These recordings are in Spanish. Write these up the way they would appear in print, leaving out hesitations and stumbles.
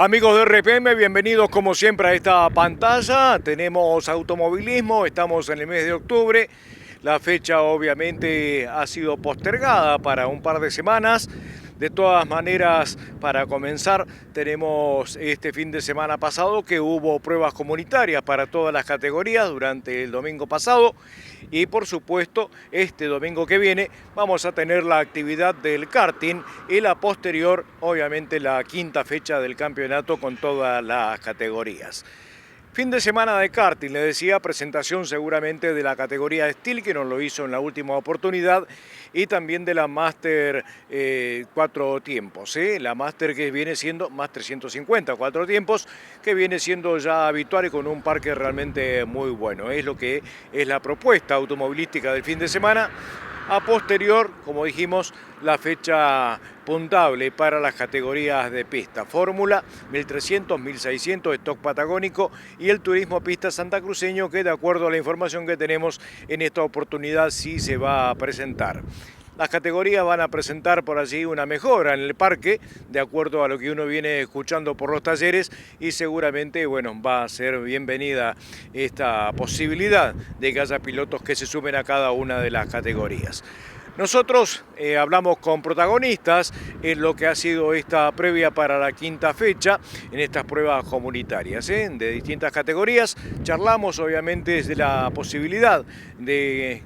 Amigos de RPM, bienvenidos como siempre a esta pantalla. Tenemos automovilismo, estamos en el mes de octubre. La fecha obviamente ha sido postergada para un par de semanas. De todas maneras, para comenzar, tenemos este fin de semana pasado que hubo pruebas comunitarias para todas las categorías durante el domingo pasado. Y por supuesto, este domingo que viene vamos a tener la actividad del karting y la posterior, obviamente, la quinta fecha del campeonato con todas las categorías. Fin de semana de karting, le decía, presentación seguramente de la categoría Steel, que nos lo hizo en la última oportunidad, y también de la Master 4 tiempos, la Master que viene siendo Master 150, 4 tiempos, que viene siendo ya habitual y con un parque realmente muy bueno. Es lo que es la propuesta automovilística del fin de semana. A posterior, como dijimos, la fecha puntable para las categorías de pista. Fórmula, 1300, 1600, stock patagónico y el turismo pista santacruceño, que de acuerdo a la información que tenemos en esta oportunidad sí se va a presentar. Las categorías van a presentar por allí una mejora en el parque, de acuerdo a lo que uno viene escuchando por los talleres, y seguramente, bueno, va a ser bienvenida esta posibilidad de que haya pilotos que se sumen a cada una de las categorías. Nosotros hablamos con protagonistas en lo que ha sido esta previa para la quinta fecha, en estas pruebas comunitarias de distintas categorías. Charlamos obviamente de la posibilidad de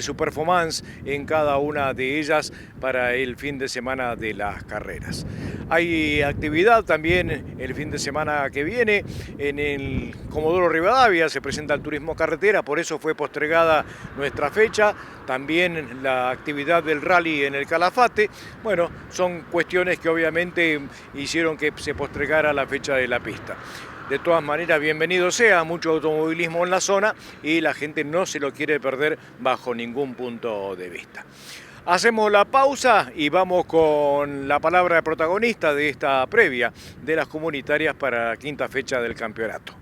su performance en cada una de ellas para el fin de semana de las carreras. Hay actividad también el fin de semana que viene en el Comodoro Rivadavia, se presenta el turismo carretera, por eso fue postergada nuestra fecha. También la actividad del rally en el Calafate. Bueno, son cuestiones que obviamente hicieron que se postergara la fecha de la pista. De todas maneras, bienvenido sea, mucho automovilismo en la zona y la gente no se lo quiere perder bajo ningún punto de vista. Hacemos la pausa y vamos con la palabra de protagonista de esta previa de las comunitarias para la quinta fecha del campeonato.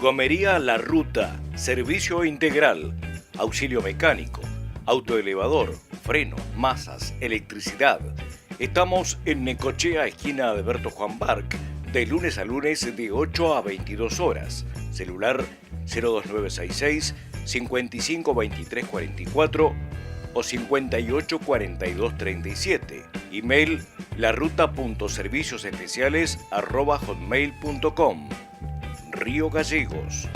Gomería La Ruta, servicio integral, auxilio mecánico, autoelevador, freno, masas, electricidad. Estamos en Necochea, esquina Alberto Juan Barc, de lunes a lunes de 8 a 22 horas. Celular 02966 552344 o 584237. Email laruta.serviciosespeciales@hotmail.com. Río Gallegos.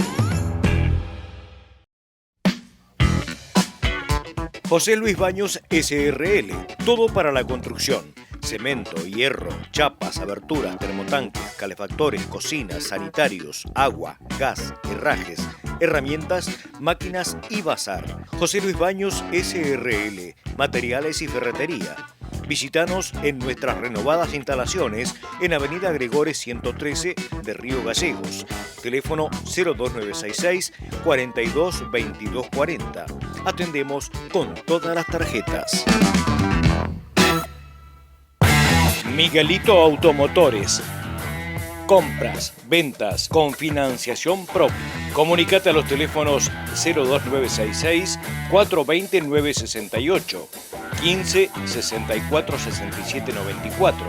José Luis Baños S.R.L. Todo para la construcción. Cemento, hierro, chapas, aberturas, termotanques, calefactores, cocinas, sanitarios, agua, gas, herrajes, herramientas, máquinas y bazar. José Luis Baños S.R.L. Materiales y ferretería. Visítanos en nuestras renovadas instalaciones en Avenida Gregores 113 de Río Gallegos. Teléfono 02966 42 22 40. Atendemos con todas las tarjetas. Miguelito Automotores. Compras, ventas con financiación propia. Comunícate a los teléfonos 02966 420 968, 15 64 67 94,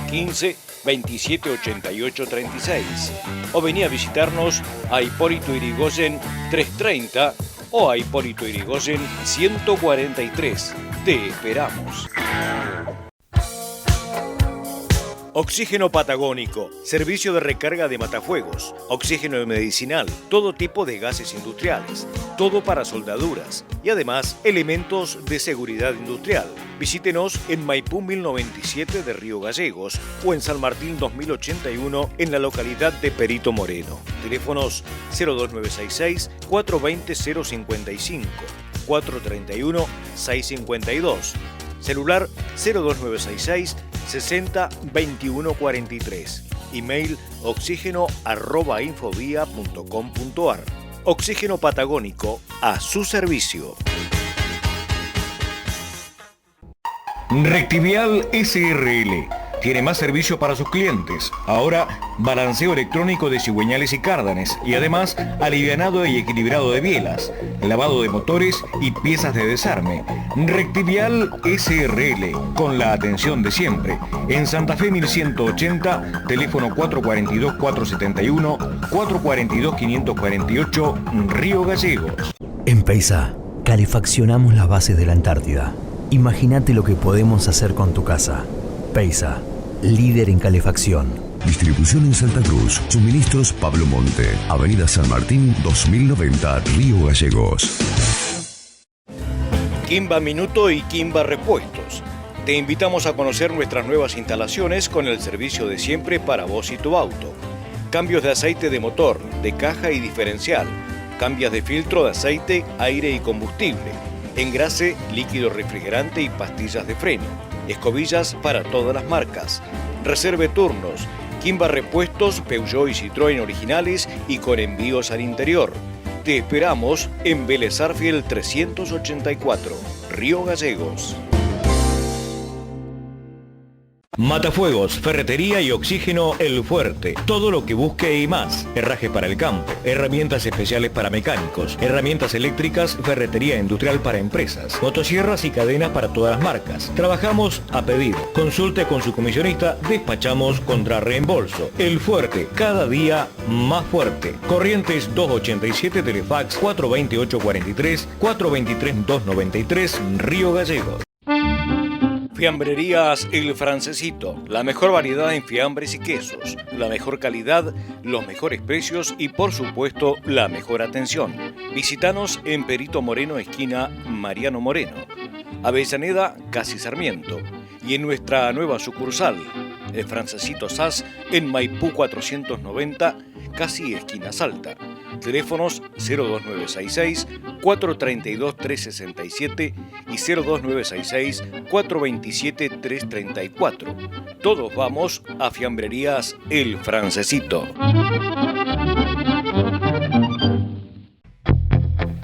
15 27 88 36. O vení a visitarnos a Hipólito Yrigoyen 330 o a Hipólito Yrigoyen 143. Te esperamos. Oxígeno Patagónico, servicio de recarga de matafuegos, oxígeno medicinal, todo tipo de gases industriales, todo para soldaduras y además elementos de seguridad industrial. Visítenos en Maipú 1097 de Río Gallegos o en San Martín 2081 en la localidad de Perito Moreno. Teléfonos 02966 420 055, 431 652. Celular 02966 60 21 43. Email oxígeno@infovía.com.ar. Oxígeno Patagónico, a su servicio. Rectivial S.R.L. tiene más servicio para sus clientes. Ahora, balanceo electrónico de cigüeñales y cárdanes y además alivianado y equilibrado de bielas, lavado de motores y piezas de desarme. Rectivial SRL, con la atención de siempre. En Santa Fe 1180, teléfono 442-471, 442-548, Río Gallegos. En Peisa, calefaccionamos las bases de la Antártida. Imagínate lo que podemos hacer con tu casa. Peisa, líder en calefacción. Distribución en Santa Cruz. Suministros Pablo Monte. Avenida San Martín 2090, Río Gallegos. Quimba Minuto y Quimba Repuestos. Te invitamos a conocer nuestras nuevas instalaciones con el servicio de siempre para vos y tu auto. Cambios de aceite de motor, de caja y diferencial. Cambios de filtro de aceite, aire y combustible. Engrase, líquido refrigerante y pastillas de freno. Escobillas para todas las marcas. Reserve turnos. Quimba Repuestos, Peugeot y Citroën originales y con envíos al interior. Te esperamos en Vélez Arfiel 384, Río Gallegos. Matafuegos, ferretería y oxígeno El Fuerte. Todo lo que busque y más. Herraje para el campo, herramientas especiales para mecánicos, herramientas eléctricas, ferretería industrial para empresas, motosierras y cadenas para todas las marcas. Trabajamos a pedido. Consulte con su comisionista, despachamos contra reembolso. El Fuerte, cada día más fuerte. Corrientes 287, Telefax 428-43, 423-293, Río Gallegos. Fiambrerías El Francesito, la mejor variedad en fiambres y quesos, la mejor calidad, los mejores precios y por supuesto la mejor atención. Visítanos en Perito Moreno, esquina Mariano Moreno, Avellaneda, casi Sarmiento, y en nuestra nueva sucursal, El Francesito SAS, en Maipú 490, casi esquina Salta. Teléfonos 02966-432-367 y 02966-427-334. Todos vamos a Fiambrerías El Francesito.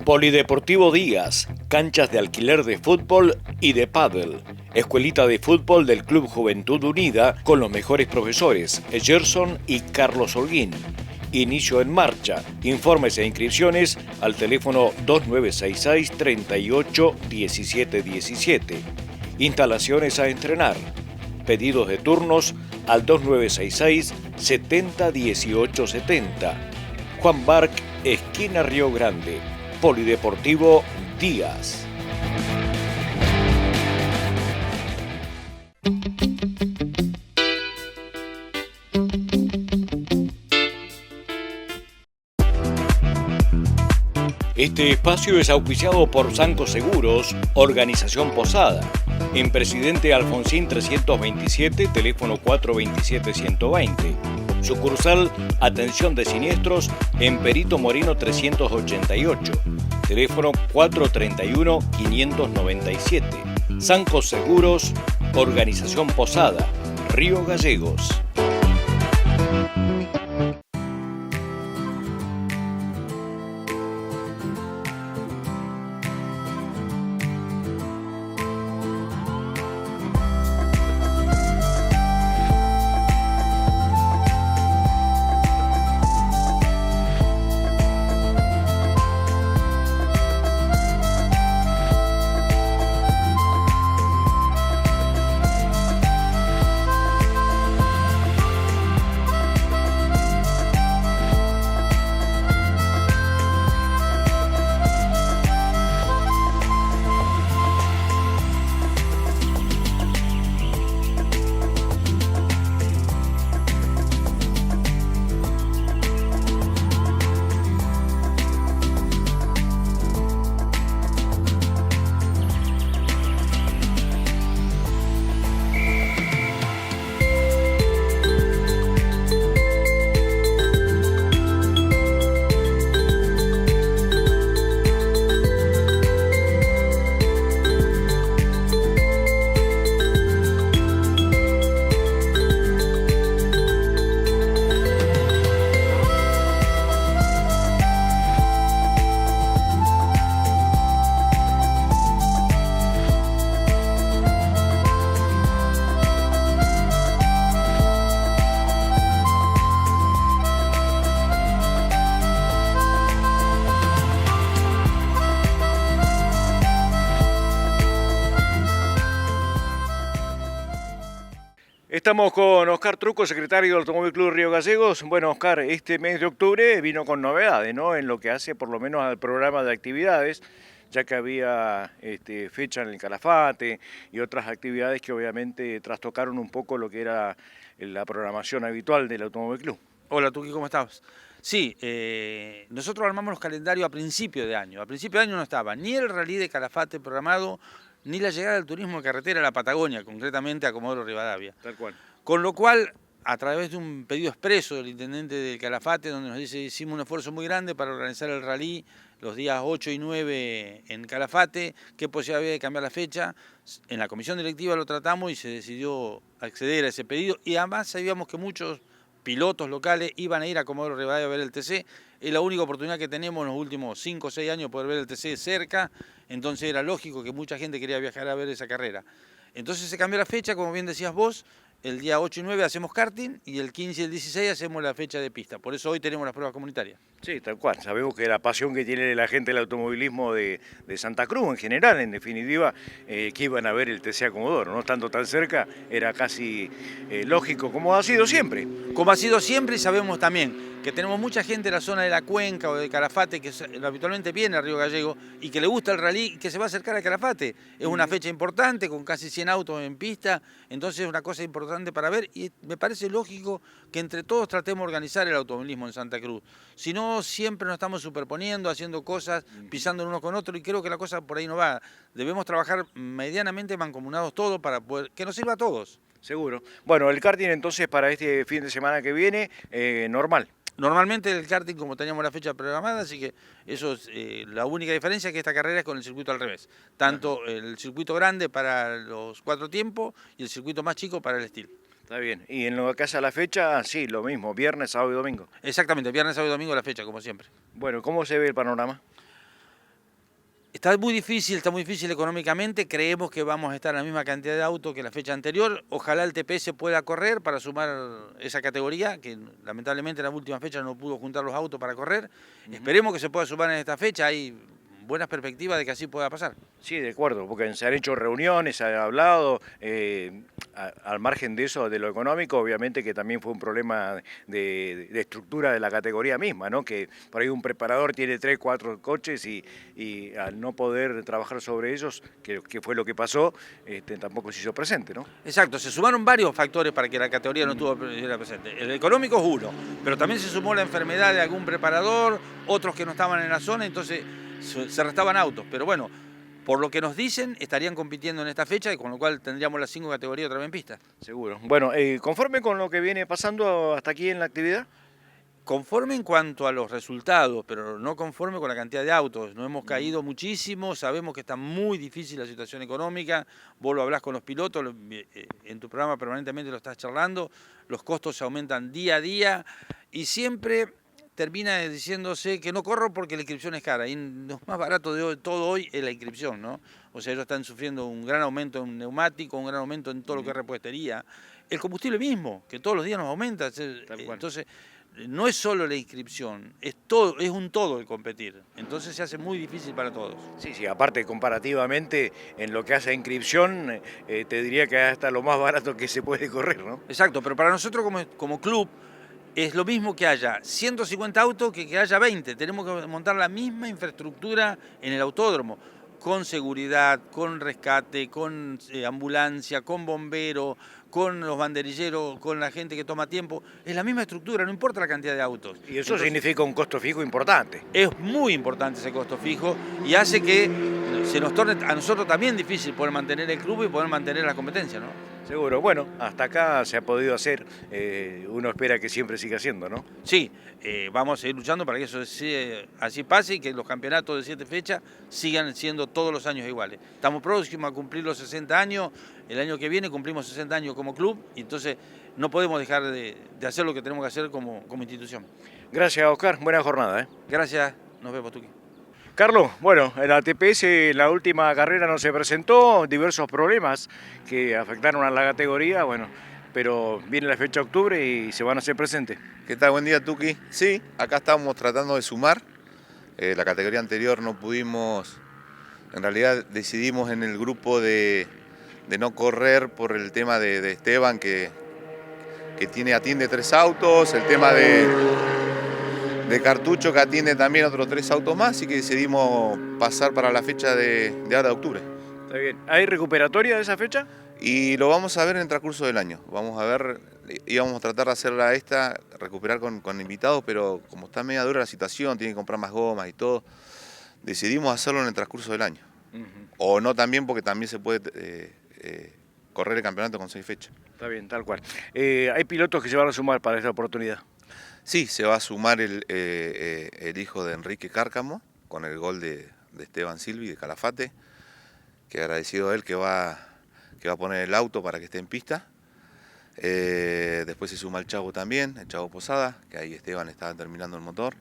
Polideportivo Díaz, canchas de alquiler de fútbol y de pádel. Escuelita de fútbol del Club Juventud Unida con los mejores profesores, Gerson y Carlos Holguín. Inicio en marcha. Informes e inscripciones al teléfono 2966 38 17 17. Instalaciones a entrenar. Pedidos de turnos al 2966 70 18 70. Juan Barc, esquina Río Grande. Polideportivo Díaz. Este espacio es auspiciado por Sanco Seguros, Organización Posada, en Presidente Alfonsín 327, teléfono 427-120. Sucursal Atención de Siniestros en Perito Moreno 388, teléfono 431-597. Sanco Seguros, Organización Posada, Río Gallegos. Estamos con Oscar Truco, secretario del Automóvil Club Río Gallegos. Bueno, Oscar, este mes de octubre vino con novedades, ¿no? En lo que hace por lo menos al programa de actividades, ya que había fecha en el Calafate y otras actividades que obviamente trastocaron un poco lo que era la programación habitual del Automóvil Club. Hola, Tuki, ¿cómo estás? Sí, nosotros armamos los calendarios a principio de año. A principio de año no estaba ni el rally de Calafate programado, ni la llegada del turismo de carretera a la Patagonia, concretamente a Comodoro Rivadavia. Tal cual. Con lo cual, a través de un pedido expreso del intendente del Calafate, donde nos dice hicimos un esfuerzo muy grande para organizar el rally los días 8 y 9 en Calafate, qué posibilidad había de cambiar la fecha. En la comisión directiva lo tratamos y se decidió acceder a ese pedido. Y además sabíamos que muchos pilotos locales iban a ir a Comodoro Rivadavia a ver el TC. Es la única oportunidad que tenemos en los últimos 5 o 6 años de poder ver el TC cerca, entonces era lógico que mucha gente quería viajar a ver esa carrera. Entonces se cambió la fecha, como bien decías vos, el día 8 y 9 hacemos karting y el 15 y el 16 hacemos la fecha de pista. Por eso hoy tenemos las pruebas comunitarias. Sí, tal cual. Sabemos que la pasión que tiene la gente del automovilismo de Santa Cruz en general, en definitiva, que iban a ver el TC a Comodoro, no estando tan cerca, era casi lógico, como ha sido siempre. Como ha sido siempre, y sabemos también que tenemos mucha gente de la zona de la Cuenca o de Calafate que habitualmente viene a Río Gallegos y que le gusta el rally, que se va a acercar a Calafate. Es una fecha importante, con casi 100 autos en pista, entonces es una cosa importante para ver y me parece lógico que entre todos tratemos de organizar el automovilismo en Santa Cruz. Si no, siempre nos estamos superponiendo, haciendo cosas, pisando uno con otro y creo que la cosa por ahí no va. Debemos trabajar medianamente mancomunados todos para poder que nos sirva a todos. Seguro. Bueno, el karting entonces para este fin de semana que viene, normal. Normalmente el karting como teníamos la fecha programada, así que eso es la única diferencia que esta carrera es con el circuito al revés. Tanto el circuito grande para los 4 tiempos y el circuito más chico para el estilo. Está bien. Y en lo que hace a la fecha, sí, lo mismo, viernes, sábado y domingo. Exactamente, viernes, sábado y domingo la fecha, como siempre. Bueno, ¿cómo se ve el panorama? Está muy difícil económicamente, creemos que vamos a estar en la misma cantidad de autos que la fecha anterior, ojalá el TPS pueda correr para sumar esa categoría, que lamentablemente en la última fecha no pudo juntar los autos para correr, esperemos que se pueda sumar en esta fecha, hay buenas perspectivas de que así pueda pasar. Sí, de acuerdo, porque se han hecho reuniones, se ha hablado, al margen de eso, de lo económico, obviamente que también fue un problema de estructura de la categoría misma, ¿no? Que por ahí un preparador tiene 3, 4 coches y al no poder trabajar sobre ellos, que fue lo que pasó, tampoco se hizo presente, ¿no? Exacto, se sumaron varios factores para que la categoría no estuviera presente. El económico es uno, pero también se sumó la enfermedad de algún preparador, otros que no estaban en la zona, entonces se restaban autos, pero bueno, por lo que nos dicen, estarían compitiendo en esta fecha y con lo cual tendríamos las 5 categorías otra vez en pista. Seguro. Bueno, ¿conforme con lo que viene pasando hasta aquí en la actividad? Conforme en cuanto a los resultados, pero no conforme con la cantidad de autos. Nos hemos caído muchísimo, sabemos que está muy difícil la situación económica, vos lo hablás con los pilotos, en tu programa permanentemente lo estás charlando, los costos se aumentan día a día y siempre termina diciéndose que no corro porque la inscripción es cara. Y lo más barato de todo hoy es la inscripción, ¿no? O sea, ellos están sufriendo un gran aumento en neumático, un gran aumento en todo lo que es repuestería. El combustible mismo, que todos los días nos aumenta. Entonces, no es solo la inscripción, es un todo el competir. Entonces se hace muy difícil para todos. Sí, sí, aparte comparativamente en lo que hace a inscripción, te diría que hasta lo más barato que se puede correr, ¿no? Exacto, pero para nosotros como club, es lo mismo que haya 150 autos que haya 20. Tenemos que montar la misma infraestructura en el autódromo, con seguridad, con rescate, con ambulancia, con bombero, con los banderilleros, con la gente que toma tiempo. Es la misma estructura, no importa la cantidad de autos. Y eso significa un costo fijo importante. Es muy importante ese costo fijo y hace que se nos torne a nosotros también difícil poder mantener el club y poder mantener la competencia, ¿no? Seguro. Bueno, hasta acá se ha podido hacer. Uno espera que siempre siga siendo, ¿no? Sí, vamos a seguir luchando para que eso así pase y que los campeonatos de 7 fechas sigan siendo todos los años iguales. Estamos próximos a cumplir los 60 años. El año que viene cumplimos 60 años como club y entonces no podemos dejar de hacer lo que tenemos que hacer como institución. Gracias, Oscar. Buena jornada. Gracias. Nos vemos, Tuki. Carlos, bueno, en la TPS la última carrera no se presentó, diversos problemas que afectaron a la categoría, bueno, pero viene la fecha de octubre y se van a hacer presentes. ¿Qué tal? Buen día, Tuki. Sí, acá estamos tratando de sumar. La categoría anterior no pudimos, en realidad decidimos en el grupo de no correr por el tema de Esteban, que atiende 3 autos, el tema de Cartucho que atiende también otros 3 autos más, y que decidimos pasar para la fecha de ahora de octubre. Está bien. ¿Hay recuperatoria de esa fecha? Y lo vamos a ver en el transcurso del año. Vamos a ver, íbamos a tratar de hacerla recuperar con invitados, pero como está media dura la situación, tiene que comprar más gomas y todo, decidimos hacerlo en el transcurso del año. O no también, porque también se puede correr el campeonato con 6 fechas. Está bien, tal cual. ¿Hay pilotos que se van a sumar para esta oportunidad? Sí, se va a sumar el hijo de Enrique Cárcamo, con el gol de Esteban Silvi, de Calafate, que agradecido a él que va a poner el auto para que esté en pista. Después se suma el Chavo también, el Chavo Posada, que ahí Esteban estaba terminando el motor.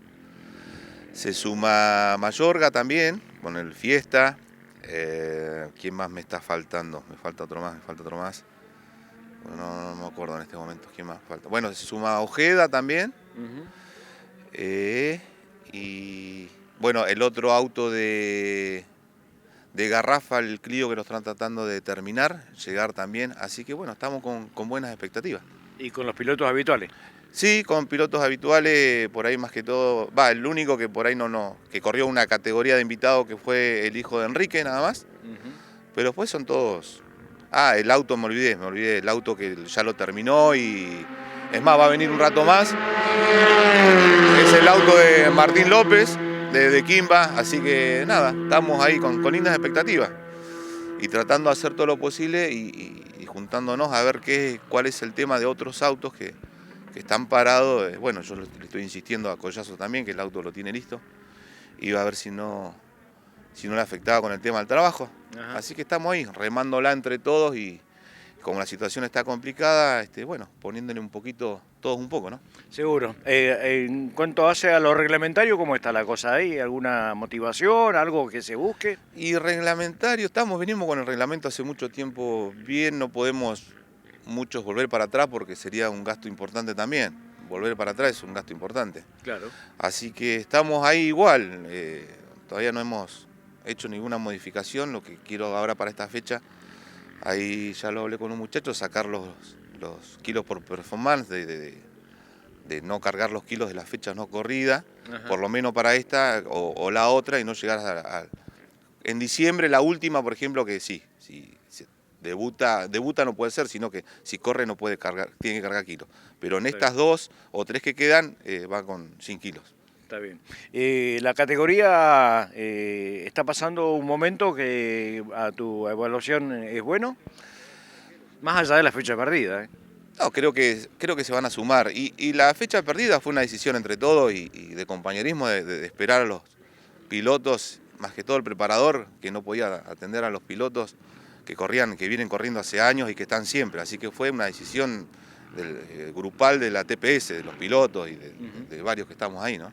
Se suma Mayorga también, con el Fiesta. ¿Quién más me está faltando? Me falta otro más. Bueno, no me acuerdo en este momento quién más falta. Bueno, se suma Ojeda también. Y bueno, el otro auto de Garrafa, el Clio, que nos están tratando de terminar, llegar también. Así que bueno, estamos con buenas expectativas. ¿Y con los pilotos habituales? Sí, con pilotos habituales, por ahí más que todo. El único que por ahí que corrió una categoría de invitado, que fue el hijo de Enrique, nada más. Pero después son todos. El auto me olvidé el auto que ya lo terminó, y es más, va a venir un rato más. Es el auto de Martín López, de Quimba, así que nada, estamos ahí con lindas expectativas y tratando de hacer todo lo posible y juntándonos a ver cuál es el tema de otros autos que están parados. Bueno, yo le estoy insistiendo a Collazo también, que el auto lo tiene listo, y va a ver si no le afectaba con el tema del trabajo. Ajá. Así que estamos ahí, remándola entre todos, y como la situación está complicada, bueno, poniéndole todos un poco, ¿no? Seguro. En cuanto a lo reglamentario, ¿cómo está la cosa ahí? ¿Alguna motivación, algo que se busque? Y reglamentario, venimos con el reglamento hace mucho tiempo bien, no podemos muchos volver para atrás porque sería un gasto importante también. Volver para atrás es un gasto importante. Claro. Así que estamos ahí igual, todavía no hemos hecho ninguna modificación. Lo que quiero ahora para esta fecha, ahí ya lo hablé con un muchacho, sacar los kilos por performance, de no cargar los kilos de las fechas no corridas, por lo menos para esta o la otra, y no llegar en diciembre, la última, por ejemplo, que sí, debuta no puede ser, sino que si corre no puede cargar, tiene que cargar kilos. Pero en estas 2 o 3 que quedan, va sin kilos. Está bien. La categoría está pasando un momento que a tu evaluación es bueno, más allá de la fecha perdida. No, creo que se van a sumar. Y la fecha perdida fue una decisión entre todos y de compañerismo, de esperar a los pilotos, más que todo el preparador, que no podía atender a los pilotos que vienen corriendo hace años y que están siempre. Así que fue una decisión grupal de la TPS, de los pilotos y de varios que estamos ahí, ¿no?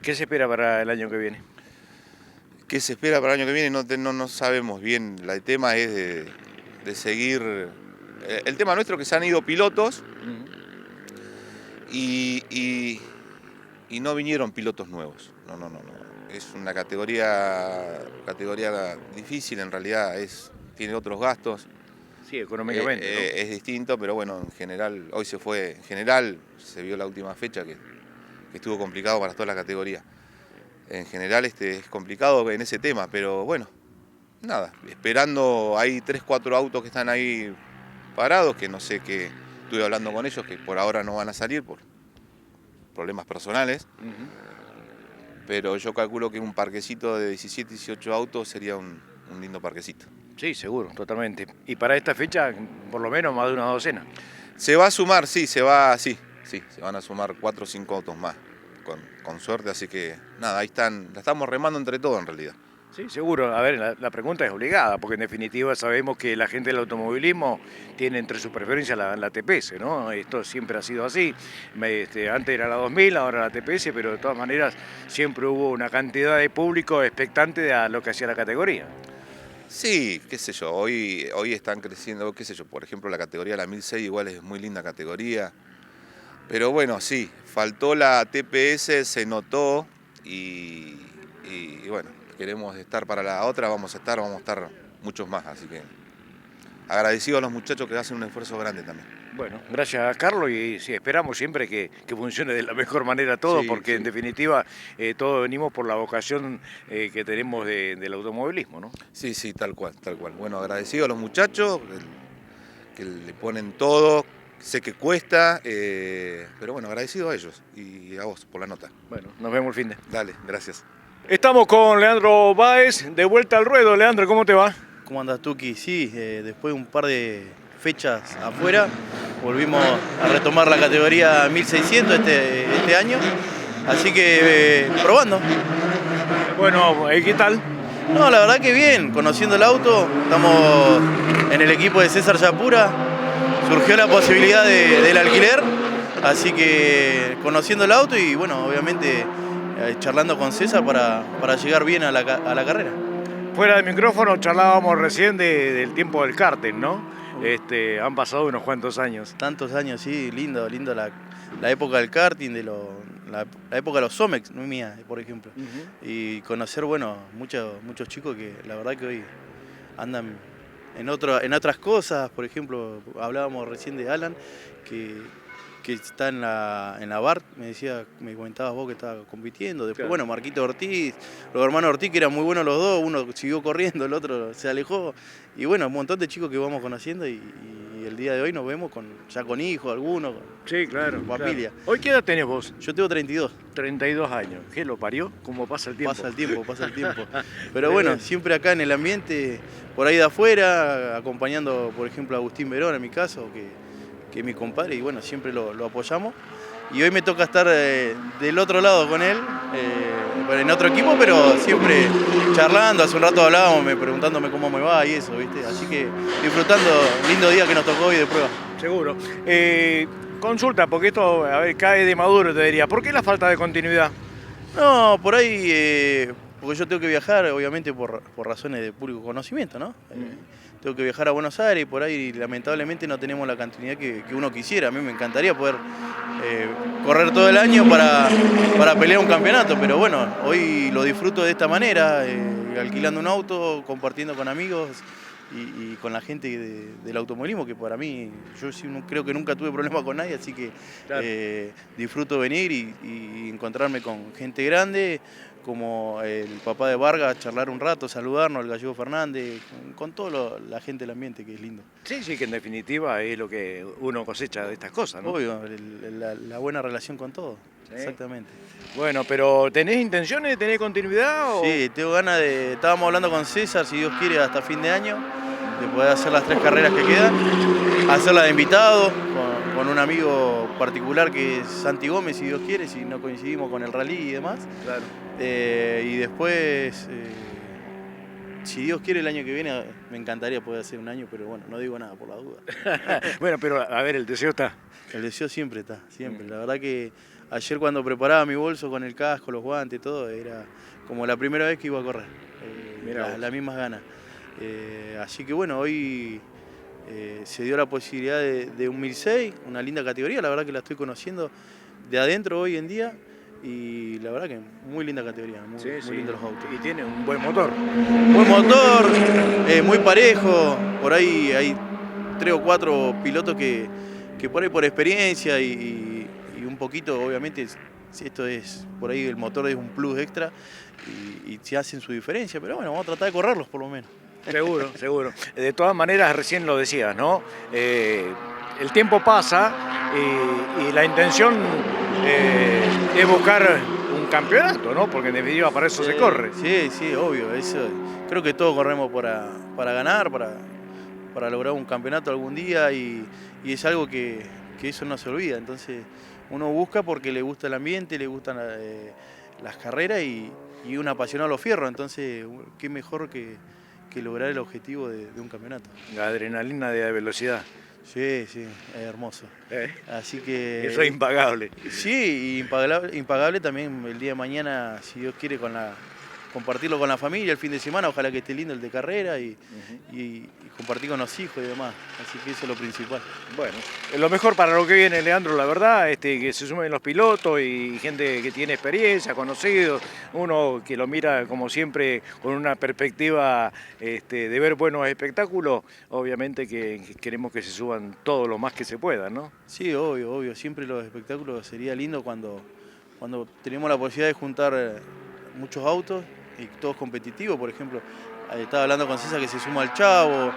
¿Qué se espera para el año que viene? ¿Qué se espera para el año que viene? No sabemos bien. El tema es de seguir. El tema nuestro es que se han ido pilotos y no vinieron pilotos nuevos. No. Es una categoría difícil, en realidad tiene otros gastos. Sí, económicamente. ¿No? Es distinto, pero bueno, en general, se vio la última fecha que estuvo complicado para toda la categoría. En general es complicado en ese tema, pero bueno, nada, esperando. Hay 3, 4 autos que están ahí parados, que no sé qué, estuve hablando con ellos, que por ahora no van a salir por problemas personales. Pero yo calculo que un parquecito de 17, 18 autos sería un lindo parquecito. Sí, seguro, totalmente. Y para esta fecha, por lo menos más de una docena. Se va a sumar, sí, se van a sumar 4 o 5 autos más, con suerte, así que nada, ahí están, la estamos remando entre todos en realidad. Sí, seguro. A ver, la pregunta es obligada, porque en definitiva sabemos que la gente del automovilismo tiene entre sus preferencias la TPS, ¿no? Esto siempre ha sido así. Antes era la 2000, ahora la TPS, pero de todas maneras siempre hubo una cantidad de público expectante a lo que hacía la categoría. Sí, qué sé yo, hoy están creciendo, qué sé yo, por ejemplo la categoría de la 1006 igual es muy linda categoría, pero bueno, sí, faltó la TPS, se notó y queremos estar para la otra, vamos a estar muchos más, así que agradecido a los muchachos que hacen un esfuerzo grande también. Bueno, gracias Carlos y sí, esperamos siempre que funcione de la mejor manera todo, Sí, porque sí. en definitiva todos venimos por la vocación que tenemos del automovilismo, ¿no? Sí, sí, tal cual, tal cual. Bueno, agradecido a los muchachos que le ponen todo, sé que cuesta, pero bueno, agradecido a ellos y a vos por la nota. Bueno, nos vemos el fin de. Dale, gracias. Estamos con Leandro Báez, de vuelta al ruedo. Leandro, ¿cómo te va? ¿Cómo andas, Tuki? Sí, después de un par de fechas afuera, volvimos a retomar la categoría 1600 este año, así que probando. Bueno, ¿qué tal? No, la verdad que bien, conociendo el auto, estamos en el equipo de César Yapura, surgió la posibilidad del alquiler, así que conociendo el auto y bueno, obviamente charlando con César para llegar bien a la carrera. Fuera del micrófono charlábamos recién del tiempo del karting, ¿no? Han pasado unos cuantos años. Tantos años, sí, lindo la época del karting, la época de los Somex, no mía, por ejemplo. Y conocer, bueno, muchos chicos que la verdad que hoy andan en otras cosas. Por ejemplo, hablábamos recién de Alan, que está en la BART, me comentabas vos que estaba compitiendo. Después, claro. Bueno, Marquito Ortiz, los hermanos Ortiz, que eran muy buenos los dos, uno siguió corriendo, el otro se alejó. Y bueno, un montón de chicos que vamos conociendo y el día de hoy nos vemos ya con hijos, algunos, Sí, claro. familia. Claro. ¿Hoy qué edad tenés vos? Yo tengo 32. 32 años. ¿Qué lo parió? ¿Cómo pasa el tiempo? Pasa el tiempo. Pero bueno, siempre acá en el ambiente, por ahí de afuera, acompañando, por ejemplo, a Agustín Verón, en mi caso, que es mi compadre, y bueno, siempre lo apoyamos. Y hoy me toca estar del otro lado con él, en otro equipo, pero siempre charlando. Hace un rato hablábamos, preguntándome cómo me va y eso, ¿viste? Así que disfrutando, lindo día que nos tocó hoy de prueba. Seguro. Consulta, porque esto cae de maduro, te diría. ¿Por qué la falta de continuidad? No, por ahí, porque yo tengo que viajar, obviamente por razones de público conocimiento, ¿no? Tengo que viajar a Buenos Aires y por ahí lamentablemente no tenemos la continuidad que uno quisiera. A mí me encantaría poder correr todo el año para pelear un campeonato, pero bueno, hoy lo disfruto de esta manera, alquilando un auto, compartiendo con amigos y con la gente del automovilismo, que para mí, yo sí, creo que nunca tuve problemas con nadie, así que Claro. Disfruto venir y encontrarme con gente grande, como el papá de Vargas, charlar un rato, saludarnos, el Gallego Fernández, con toda la gente del ambiente, que es lindo. Sí, que en definitiva es lo que uno cosecha de estas cosas, ¿no? Obvio, la buena relación con todos, Sí. exactamente. Bueno, pero ¿tenés intenciones de tener continuidad? O... Sí, tengo ganas estábamos hablando con César, si Dios quiere, hasta fin de año, de poder hacer las 3 carreras que quedan, hacerla de invitado, con un amigo particular que es Santi Gómez, si Dios quiere, si no coincidimos con el rally y demás. Claro. Y después, si Dios quiere, el año que viene me encantaría poder hacer un año, pero bueno, no digo nada por la duda. Bueno, pero a ver, el deseo está. El deseo siempre está, siempre. La verdad que ayer cuando preparaba mi bolso con el casco, los guantes, todo, era como la primera vez que iba a correr. Mirá vos. Las mismas ganas. Así que bueno, hoy se dio la posibilidad de un 1006, una linda categoría, la verdad que la estoy conociendo de adentro hoy en día. Y la verdad que muy linda categoría, muy lindos los autos. Y tiene un buen motor. Buen motor, muy parejo, por ahí hay 3 o 4 pilotos que por ahí por experiencia y un poquito, obviamente, esto es, por ahí el motor es un plus extra y se hacen su diferencia, pero bueno, vamos a tratar de correrlos por lo menos. Seguro, seguro. De todas maneras, recién lo decías, ¿no? El tiempo pasa y la intención es buscar un campeonato, ¿no? Porque en definitiva para eso se corre. Sí, obvio. Eso, creo que todos corremos para ganar, para lograr un campeonato algún día y es algo que eso no se olvida. Entonces uno busca porque le gusta el ambiente, le gustan las carreras y un apasionado a los fierros. Entonces, qué mejor que lograr el objetivo de un campeonato. La adrenalina de la velocidad. Sí, es hermoso. Así que... Eso es impagable. Sí, y impagable también el día de mañana, si Dios quiere, con compartirlo con la familia el fin de semana, ojalá que esté lindo el de carrera y compartir con los hijos y demás. Así que eso es lo principal. Bueno, lo mejor para lo que viene, Leandro, la verdad, que se sumen los pilotos y gente que tiene experiencia, conocidos, uno que lo mira como siempre con una perspectiva de ver buenos espectáculos, obviamente que queremos que se suban todo lo más que se pueda, ¿no? Sí, obvio, siempre los espectáculos sería lindo cuando tenemos la posibilidad de juntar muchos autos y todos competitivos. Por ejemplo, estaba hablando con César que se suma al Chavo,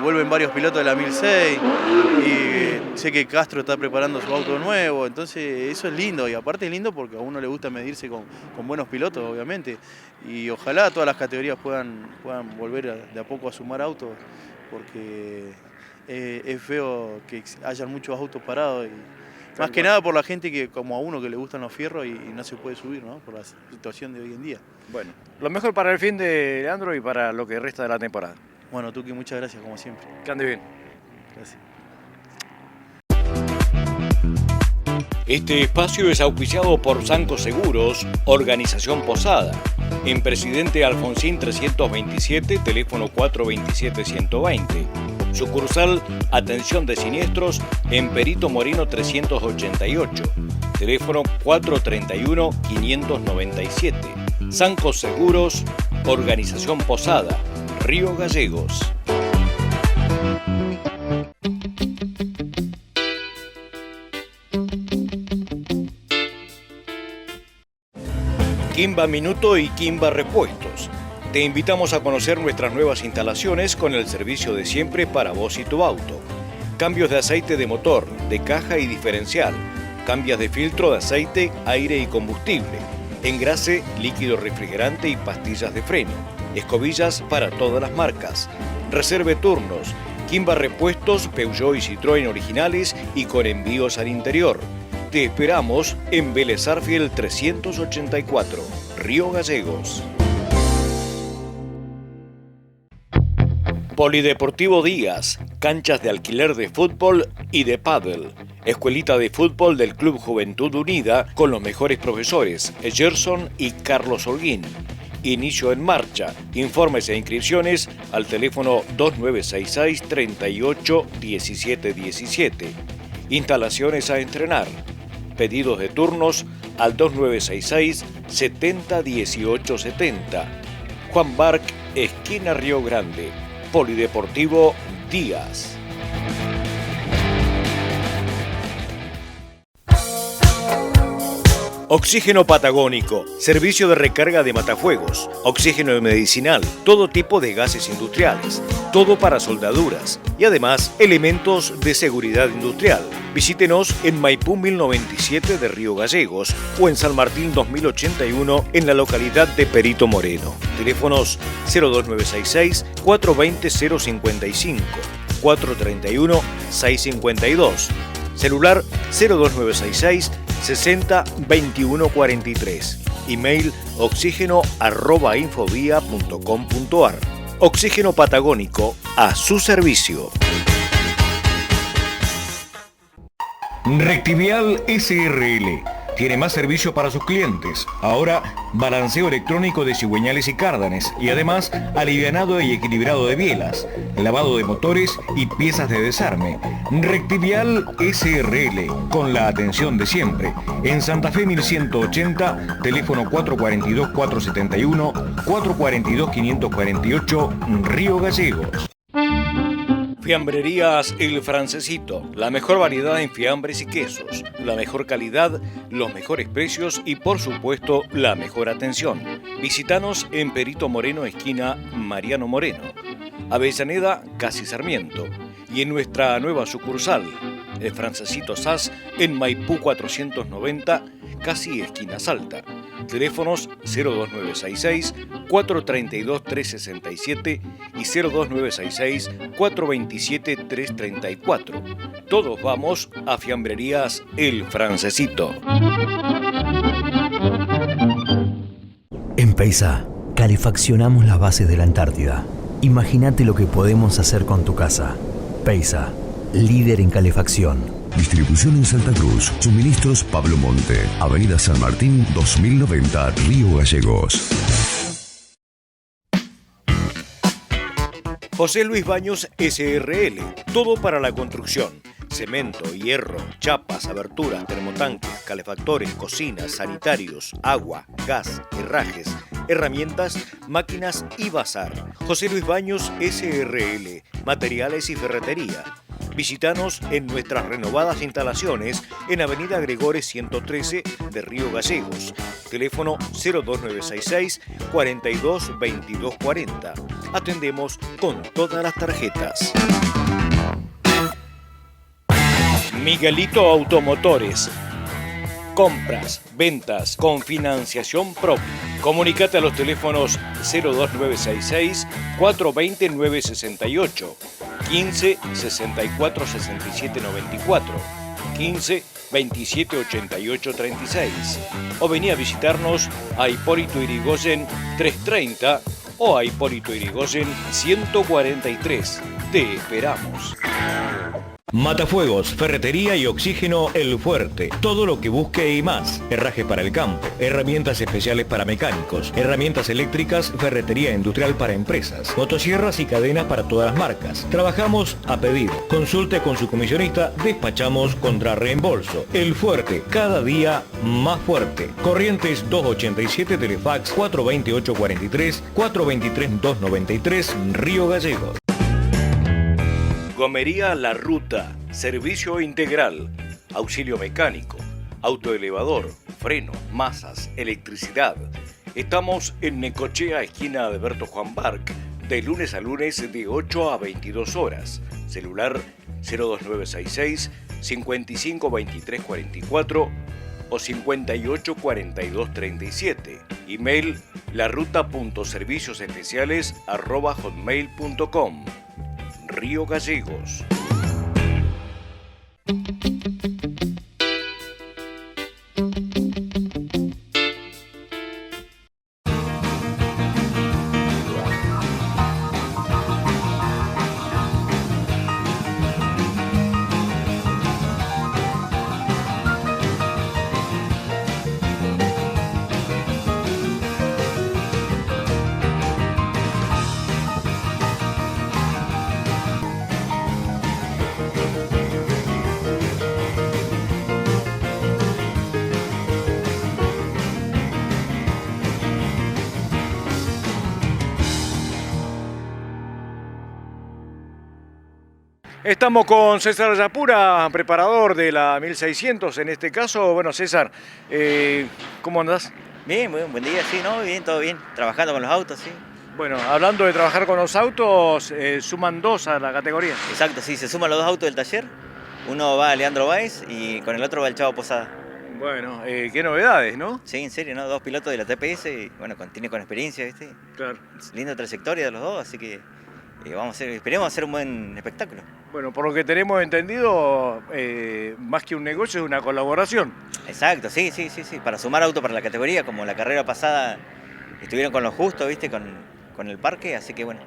vuelven varios pilotos de la 1006 y sé que Castro está preparando su auto nuevo, entonces eso es lindo, y aparte es lindo porque a uno le gusta medirse con buenos pilotos, obviamente, y ojalá todas las categorías puedan volver de a poco a sumar autos, porque es feo que hayan muchos autos parados, y más que nada por la gente que, como a uno, que le gustan los fierros y no se puede subir, ¿no? Por la situación de hoy en día. Bueno, lo mejor para el fin de Leandro y para lo que resta de la temporada. Bueno, Tuki, muchas gracias como siempre. Que ande bien. Gracias. Este espacio es auspiciado por Sanco Seguros, Organización Posada, en Presidente Alfonsín 327, teléfono 427-120. Sucursal Atención de Siniestros en Perito Moreno 388, teléfono 431-597. Sanco Seguros, Organización Posada, Río Gallegos. Quimba Minuto y Quimba Repuestos. Te invitamos a conocer nuestras nuevas instalaciones con el servicio de siempre para vos y tu auto. Cambios de aceite de motor, de caja y diferencial. Cambios de filtro de aceite, aire y combustible. Engrase, líquido refrigerante y pastillas de freno. Escobillas para todas las marcas. Reserve turnos. Quimba Repuestos, Peugeot y Citroën originales y con envíos al interior. Te esperamos en Vélez Sarsfield 384, Río Gallegos. Polideportivo Díaz, canchas de alquiler de fútbol y de pádel. Escuelita de fútbol del Club Juventud Unida con los mejores profesores, Gerson y Carlos Holguín. Inicio en marcha. Informes e inscripciones al teléfono 2966 38 17 17. Instalaciones a estrenar. Pedidos de turnos al 2966 70 18 70. Juan Barc, esquina Río Grande. Polideportivo Díaz. Oxígeno Patagónico, servicio de recarga de matafuegos, oxígeno medicinal, todo tipo de gases industriales, todo para soldaduras y además elementos de seguridad industrial. Visítenos en Maipú 1097 de Río Gallegos o en San Martín 2081 en la localidad de Perito Moreno. Teléfonos 02966 420 055, 431 652. Celular 02966 60 21 43. Email oxígeno@infovía.com.ar. Oxígeno Patagónico a su servicio. Rectivial SRL. Tiene más servicio para sus clientes. Ahora, balanceo electrónico de cigüeñales y cárdanes y además alivianado y equilibrado de bielas, lavado de motores y piezas de desarme. Rectivial SRL, con la atención de siempre. En Santa Fe 1180, teléfono 442-471, 442-548, Río Gallegos. Fiambrerías El Francesito, la mejor variedad en fiambres y quesos, la mejor calidad, los mejores precios y por supuesto la mejor atención. Visítanos en Perito Moreno, esquina Mariano Moreno, Avellaneda, casi Sarmiento, y en nuestra nueva sucursal, El Francesito SAS, en Maipú 490, casi esquina Salta. Teléfonos 02966 432 367 y 02966 427 334. Todos vamos a Fiambrerías El Francesito. En Peisa, calefaccionamos las bases de la Antártida. Imagínate lo que podemos hacer con tu casa. Peisa, líder en calefacción. Distribución en Santa Cruz. Suministros Pablo Monte. Avenida San Martín 2090, Río Gallegos. José Luis Baños SRL, todo para la construcción. Cemento, hierro, chapas, aberturas, termotanques, calefactores, cocinas, sanitarios, agua, gas, herrajes, herramientas, máquinas y bazar. José Luis Baños SRL, materiales y ferretería. Visítanos en nuestras renovadas instalaciones en Avenida Gregores 113 de Río Gallegos. Teléfono 02966 42 22 40. Atendemos con todas las tarjetas. Miguelito Automotores. Compras, ventas con financiación propia. Comunícate a los teléfonos 02966 420 968, 15 64 67 94, 15 27 88 36. O vení a visitarnos a Hipólito Yrigoyen 330 o a Hipólito Yrigoyen 143. Te esperamos. Matafuegos, ferretería y oxígeno El Fuerte. Todo lo que busque y más. Herraje para el campo, herramientas especiales para mecánicos, herramientas eléctricas, ferretería industrial para empresas, motosierras y cadenas para todas las marcas. Trabajamos a pedido. Consulte con su comisionista, despachamos contra reembolso. El Fuerte, cada día más fuerte. Corrientes 287, Telefax 42843, 423-293, Río Gallegos. Gomería La Ruta, servicio integral, auxilio mecánico, autoelevador, freno, masas, electricidad. Estamos en Necochea, esquina de Alberto Juan Barc, de lunes a lunes de 8 a 22 horas. Celular 02966 55 23 44 o 58 42 37. Email laruta.serviciosespeciales@hotmail.com. Río Gallegos. Estamos con César Yapura, preparador de la 1600 en este caso. Bueno, César, ¿cómo andás? Bien, buen día, sí, ¿no? Bien, todo bien. Trabajando con los autos, sí. Bueno, hablando de trabajar con los autos, suman 2 a la categoría. Exacto, sí, se suman los 2 autos del taller. Uno va a Leandro Báez y con el otro va el Chavo Posada. Bueno, qué novedades, ¿no? Sí, en serio, ¿no? 2 pilotos de la TPS y bueno, tiene con experiencia, ¿viste? Claro. Linda trayectoria de los dos, así que esperemos hacer un buen espectáculo. Bueno, por lo que tenemos entendido, más que un negocio es una colaboración. Exacto, sí, para sumar autos para la categoría, como la carrera pasada estuvieron con lo justo, ¿viste? Con el parque, así que bueno,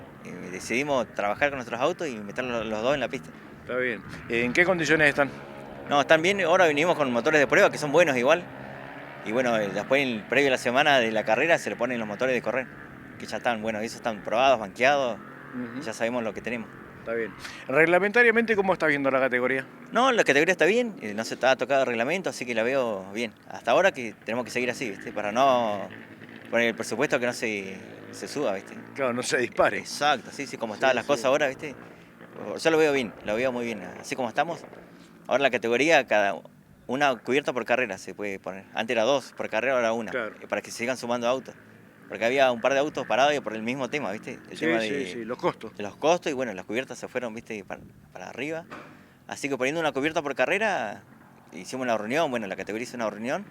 decidimos trabajar con nuestros autos y meter los dos en la pista. Está bien. ¿En qué condiciones están? No, están bien, ahora vinimos con motores de prueba que son buenos igual. Y bueno, después previo a la semana de la carrera se le ponen los motores de correr, que ya están, bueno, esos están probados, banqueados, ya sabemos lo que tenemos. Está bien. Reglamentariamente, ¿cómo está viendo la categoría? No, la categoría está bien, no se está tocado el reglamento, así que la veo bien. Hasta ahora que tenemos que seguir así, ¿viste? Para no poner el presupuesto que no se suba, ¿viste? Claro, no se dispare. Exacto, sí, como estaban las cosas ahora, ¿viste? Yo lo veo bien, lo veo muy bien, así como estamos. Ahora la categoría, una cubierta por carrera se puede poner. Antes era 2 por carrera, ahora 1, claro, para que se sigan sumando autos. Porque había un par de autos parados y por el mismo tema, ¿viste? El tema de los costos. De los costos y bueno, las cubiertas se fueron, ¿viste? Para arriba. Así que poniendo una cubierta por carrera, hicimos una reunión, bueno, la categoría hizo una reunión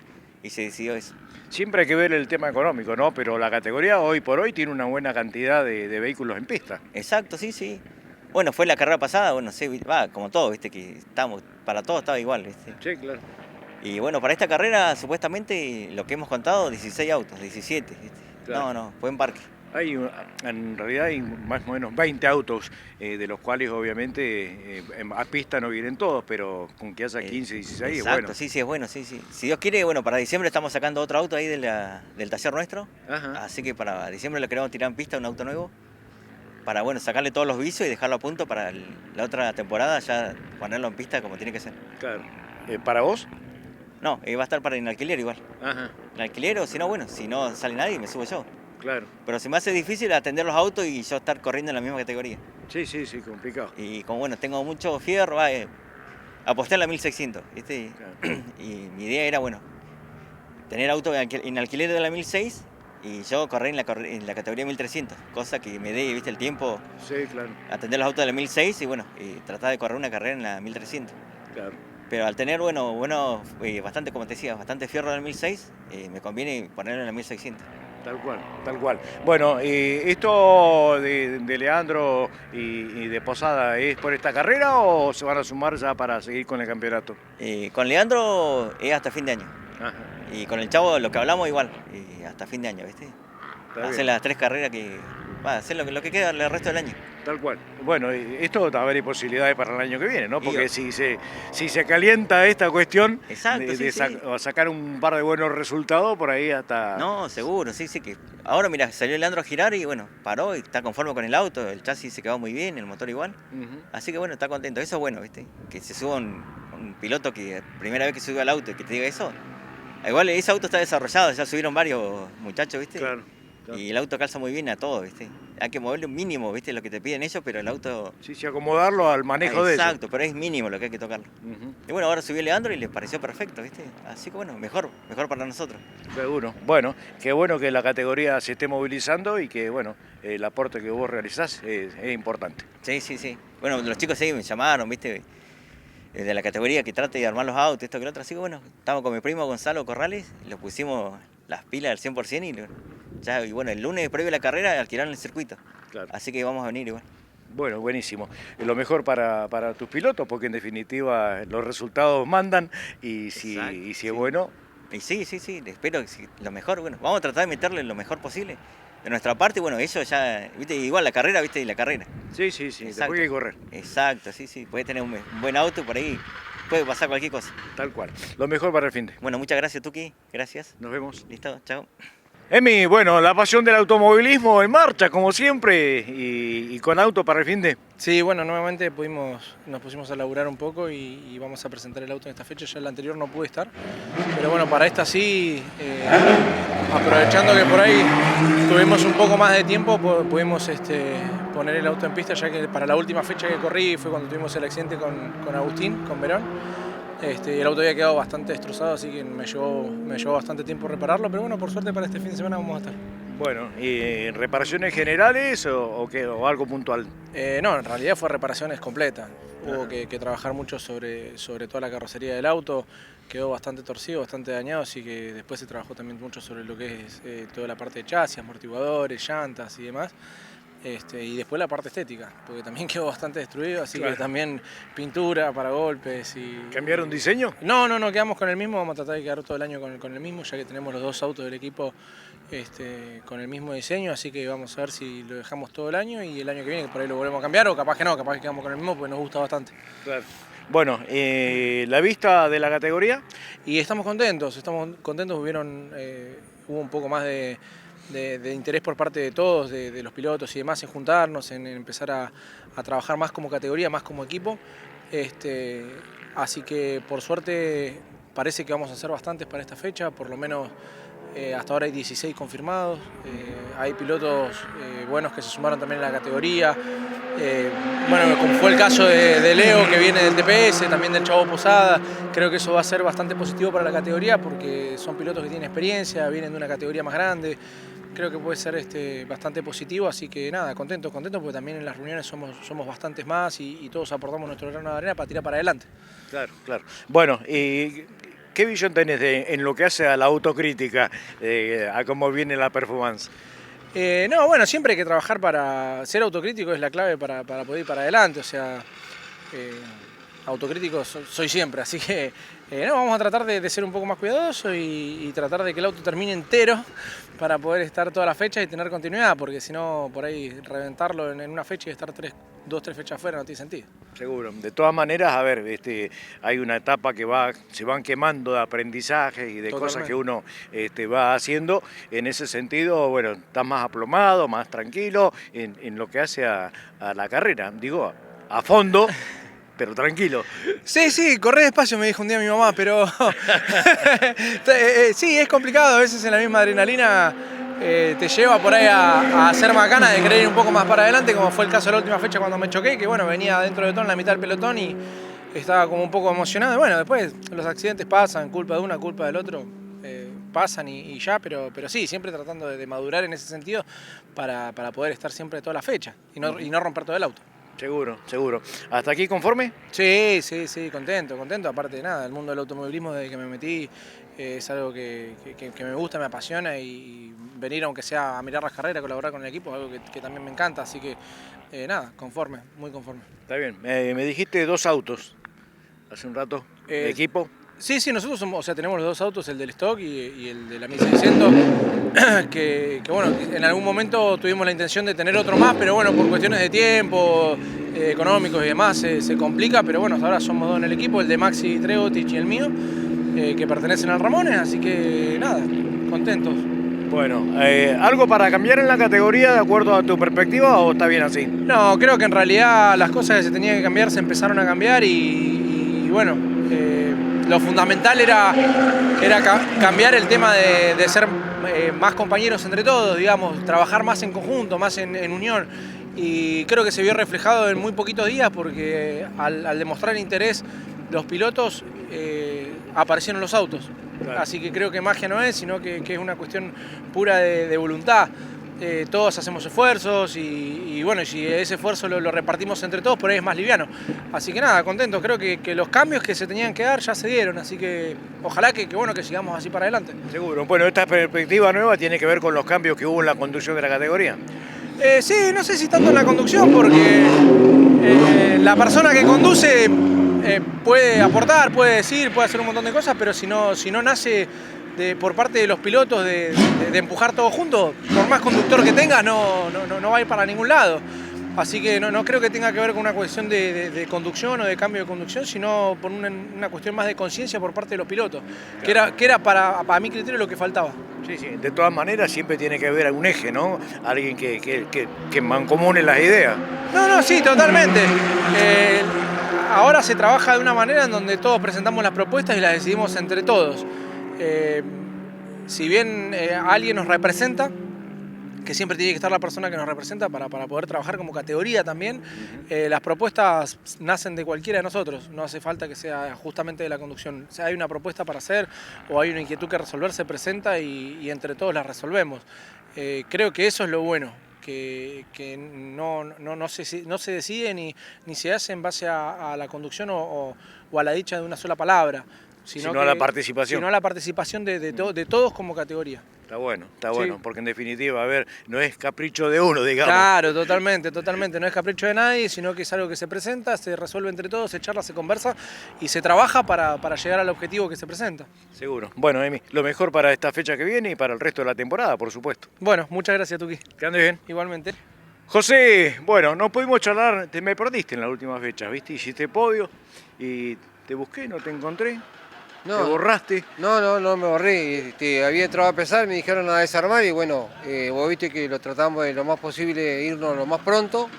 y se decidió eso. Siempre hay que ver el tema económico, ¿no? Pero la categoría hoy por hoy tiene una buena cantidad de vehículos en pista. Exacto, sí. Bueno, fue la carrera pasada, bueno, sí, como todo, ¿viste? Que para todos estaba igual, ¿viste? Sí, claro. Y bueno, para esta carrera, supuestamente, lo que hemos contado, 16 autos, 17, ¿viste? Claro. No, fue en parque. En realidad hay más o menos 20 autos, de los cuales obviamente a pista no vienen todos, pero con que haya 15, 16 exacto, es bueno. Sí, es bueno, sí. Si Dios quiere, bueno, para diciembre estamos sacando otro auto ahí del taller nuestro. Ajá. Así que para diciembre le queremos tirar en pista un auto nuevo. para bueno, sacarle todos los vicios y dejarlo a punto para la otra temporada, ya ponerlo en pista como tiene que ser. Claro. ¿Para vos? No, va a estar para en alquiler igual. Ajá. En alquiler o si no, bueno, si no sale nadie, me subo yo. Claro. Pero se me hace difícil atender los autos y yo estar corriendo en la misma categoría. Sí, complicado. Y como bueno, tengo mucho fierro, aposté en la 1600, ¿viste? Claro. Y mi idea era, bueno, tener auto en alquiler de la 1006 y yo correr en la categoría 1300, cosa que me dé, ¿viste? El tiempo, Sí, claro. atender los autos de la 1006 y bueno, y tratar de correr una carrera en la 1300. Claro. Pero al tener, bueno, bastante, como te decía, bastante fierro en la 1006, me conviene ponerlo en la 1600. Tal cual, tal cual. Bueno, ¿esto de Leandro y de Posada es por esta carrera o se van a sumar ya para seguir con el campeonato? Con Leandro es hasta fin de año. Ajá. Y con el Chavo lo que hablamos igual, hasta fin de año, ¿viste? Está Hacer bien. las 3 carreras hacer lo que queda el resto del año. Tal cual. Bueno, esto va a haber posibilidades para el año que viene, ¿no? Porque Y- si se calienta esta cuestión Exacto, de sí, sí. sacar un par de buenos resultados, por ahí hasta... No, seguro, sí, que ahora mira, salió Leandro a girar y bueno, paró y está conforme con el auto, el chasis se quedó muy bien, el motor igual. Ujú. Así que bueno, está contento. Eso es bueno, ¿viste? Que se suba un piloto que primera vez que sube al auto y que te diga eso. Igual ese auto está desarrollado, ya subieron varios muchachos, ¿viste? Claro. Y el auto calza muy bien a todo, ¿viste? Hay que moverle un mínimo, ¿viste? Lo que te piden ellos, pero el auto... Sí, acomodarlo al manejo de eso. Exacto, pero es mínimo lo que hay que tocarlo. Ujú. Y bueno, ahora subió Leandro y le pareció perfecto, ¿viste? Así que bueno, mejor para nosotros. Seguro. Bueno, qué bueno que la categoría se esté movilizando y que, bueno, el aporte que vos realizás es importante. Sí. Bueno, los chicos sí me llamaron, ¿viste? De la categoría que trate de armar los autos, esto que lo otro. Así que bueno, estamos con mi primo Gonzalo Corrales, le pusimos las pilas al 100% y bueno, el lunes previo a la carrera alquilaron el circuito. Claro. Así que vamos a venir igual. Bueno, buenísimo. Lo mejor para tus pilotos, porque en definitiva los resultados mandan y si es bueno... Y sí, espero que lo mejor, bueno, vamos a tratar de meterle lo mejor posible. De nuestra parte, bueno, ellos ya, ¿viste? Igual la carrera, ¿viste? Y la carrera. Sí, después hay que correr. Exacto, sí. Puede tener un buen auto y por ahí puede pasar cualquier cosa. Tal cual. Lo mejor para el fin de. Bueno, muchas gracias, Tuki. Gracias. Nos vemos. Listo, chao. Emi, bueno, la pasión del automovilismo en marcha, como siempre, y con auto para el fin de. Sí, bueno, nuevamente nos pusimos a laburar un poco y vamos a presentar el auto en esta fecha. Ya en la anterior no pude estar, pero bueno, para esta sí, aprovechando que por ahí tuvimos un poco más de tiempo, pudimos poner el auto en pista, ya que para la última fecha que corrí fue cuando tuvimos el accidente con Agustín, con Verón. El auto había quedado bastante destrozado, así que me llevó bastante tiempo repararlo, pero bueno, por suerte para este fin de semana vamos a estar. Bueno, ¿y reparaciones generales o algo puntual? No, en realidad fue reparaciones completas. Hubo que trabajar mucho sobre toda la carrocería del auto, quedó bastante torcido, bastante dañado, así que después se trabajó también mucho sobre lo que es toda la parte de chasis, amortiguadores, llantas y demás. Y después la parte estética, porque también quedó bastante destruido, así Claro. que también pintura para golpes y... ¿Cambiaron diseño? No, quedamos con el mismo, vamos a tratar de quedar todo el año con el mismo, ya que tenemos los dos autos del equipo con el mismo diseño, así que vamos a ver si lo dejamos todo el año y el año que viene por ahí lo volvemos a cambiar, o capaz que no, capaz que quedamos con el mismo porque nos gusta bastante. Claro. Bueno, la vista de la categoría. Y estamos contentos, hubo un poco más de interés por parte de todos, de los pilotos y demás, en juntarnos, en empezar a trabajar más como categoría, más como equipo. Así que por suerte parece que vamos a hacer bastantes para esta fecha, por lo menos hasta ahora hay 16 confirmados, hay pilotos buenos que se sumaron también a la categoría. Bueno, como fue el caso de Leo, que viene del TPS, también del Chavo Posada, creo que eso va a ser bastante positivo para la categoría porque son pilotos que tienen experiencia, vienen de una categoría más grande. Creo que puede ser bastante positivo, así que nada, contentos porque también en las reuniones somos bastantes más y todos aportamos nuestro grano de arena para tirar para adelante. Claro. Bueno, ¿qué visión tenés en lo que hace a la autocrítica, a cómo viene la performance? Bueno, siempre hay que trabajar para ser autocrítico, es la clave para poder ir para adelante, o sea, autocrítico soy siempre, así que no, vamos a tratar de ser un poco más cuidadosos y tratar de que el auto termine entero para poder estar toda la fecha y tener continuidad, porque si no, por ahí reventarlo en una fecha y estar 2-3 fechas fuera no tiene sentido. Seguro. De todas maneras, a ver, hay una etapa que se van quemando de aprendizaje y de cosas que uno va haciendo. En ese sentido, bueno, estás más aplomado, más tranquilo en lo que hace a la carrera. Digo, a fondo, pero tranquilo. Sí, corre despacio, me dijo un día mi mamá, pero sí, es complicado. A veces en la misma adrenalina te lleva por ahí a hacer macana de querer ir un poco más para adelante, como fue el caso de la última fecha cuando me choqué, que bueno, venía dentro de todo en la mitad del pelotón y estaba como un poco emocionado. Y bueno, después los accidentes pasan, culpa de una, culpa del otro, pasan y ya, pero sí, siempre tratando de madurar en ese sentido para poder estar siempre toda la fecha y no romper todo el auto. Seguro. ¿Hasta aquí conforme? Sí, contento. Aparte de nada, el mundo del automovilismo desde que me metí es algo que me gusta, me apasiona y venir aunque sea a mirar las carreras, colaborar con el equipo, es algo que también me encanta, así que nada, conforme, muy conforme. Está bien, me dijiste 2 autos hace un rato, ¿de equipo? Sí, nosotros tenemos los 2 autos, el del stock y el de la 1600, que bueno, en algún momento tuvimos la intención de tener otro más, pero bueno, por cuestiones de tiempo, económicos y demás, se complica, pero bueno, hasta ahora somos 2 en el equipo, el de Maxi Tregotic y el mío, que pertenecen al Ramones, así que nada, contentos. Bueno, ¿algo para cambiar en la categoría de acuerdo a tu perspectiva o está bien así? No, creo que en realidad las cosas que se tenían que cambiar se empezaron a cambiar y bueno, lo fundamental era cambiar el tema de ser más compañeros entre todos, digamos, trabajar más en conjunto, más en unión. Y creo que se vio reflejado en muy poquitos días porque al demostrar interés los pilotos aparecieron los autos. Claro. Así que creo que magia no es, sino que es una cuestión pura de voluntad. Todos hacemos esfuerzos y bueno, y si ese esfuerzo lo repartimos entre todos, por ahí es más liviano. Así que nada, contento. Creo que los cambios que se tenían que dar ya se dieron, así que ojalá que sigamos así para adelante. Seguro. Bueno, esta perspectiva nueva tiene que ver con los cambios que hubo en la conducción de la categoría. Sí, no sé si tanto en la conducción, porque la persona que conduce puede aportar, puede decir, puede hacer un montón de cosas, pero si no nace por parte de los pilotos de empujar todos juntos, por más conductor que tenga, no va a ir para ningún lado. Así que no creo que tenga que ver con una cuestión de conducción o de cambio de conducción, sino por una cuestión más de conciencia por parte de los pilotos, claro. que era para mi criterio lo que faltaba. Sí, de todas maneras siempre tiene que haber un eje, ¿no? Alguien que mancomune las ideas. No, sí, totalmente. Ahora se trabaja de una manera en donde todos presentamos las propuestas y las decidimos entre todos. Si bien alguien nos representa, que siempre tiene que estar la persona que nos representa para poder trabajar como categoría también, las propuestas nacen de cualquiera de nosotros, no hace falta que sea justamente de la conducción. O sea, hay una propuesta para hacer o hay una inquietud que resolver, se presenta y entre todos la resolvemos. Creo que eso es lo bueno, que no se decide ni se hace en base a la conducción o a la dicha de una sola palabra, sino a la participación. Sino a la participación de todos como categoría. Está bueno, porque en definitiva, a ver, no es capricho de uno, digamos. Claro, totalmente, no es capricho de nadie, sino que es algo que se presenta, se resuelve entre todos, se charla, se conversa y se trabaja para llegar al objetivo que se presenta. Seguro. Bueno, Emi, lo mejor para esta fecha que viene y para el resto de la temporada, por supuesto. Bueno, muchas gracias, Tuki. Que andes bien. Igualmente. José, bueno, no pudimos charlar, me perdiste en la última fecha, ¿viste? Hiciste podio y te busqué, no te encontré. No, ¿te borraste? No me borré. Había entrado a pesar, me dijeron a desarmar y bueno, vos viste que lo tratamos de lo más posible, irnos lo más pronto.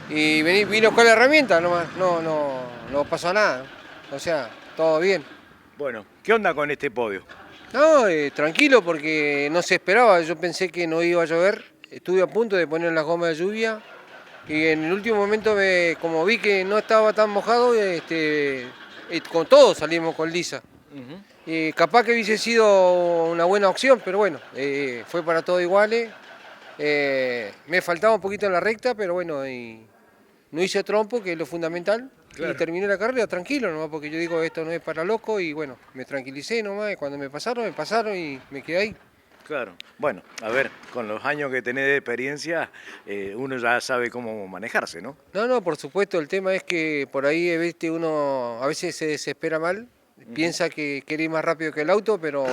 Y vino con la herramienta nomás, no pasó nada. O sea, todo bien. Bueno, ¿qué onda con este podio? No, tranquilo porque no se esperaba, yo pensé que no iba a llover. Estuve a punto de poner las gomas de lluvia y en el último momento, como vi que no estaba tan mojado, con todos salimos con lisa. Capaz que hubiese sido una buena opción, pero bueno, fue para todos iguales. Me faltaba un poquito en la recta, pero bueno, no hice trompo, que es lo fundamental. Claro. Y terminé la carrera tranquilo nomás, porque yo digo, esto no es para loco, y bueno, me tranquilicé nomás, y cuando me pasaron y me quedé ahí. Claro. Bueno, a ver, con los años que tenés de experiencia, uno ya sabe cómo manejarse, ¿no? No, por supuesto, el tema es que por ahí, viste, uno a veces se desespera mal, piensa que quiere ir más rápido que el auto, pero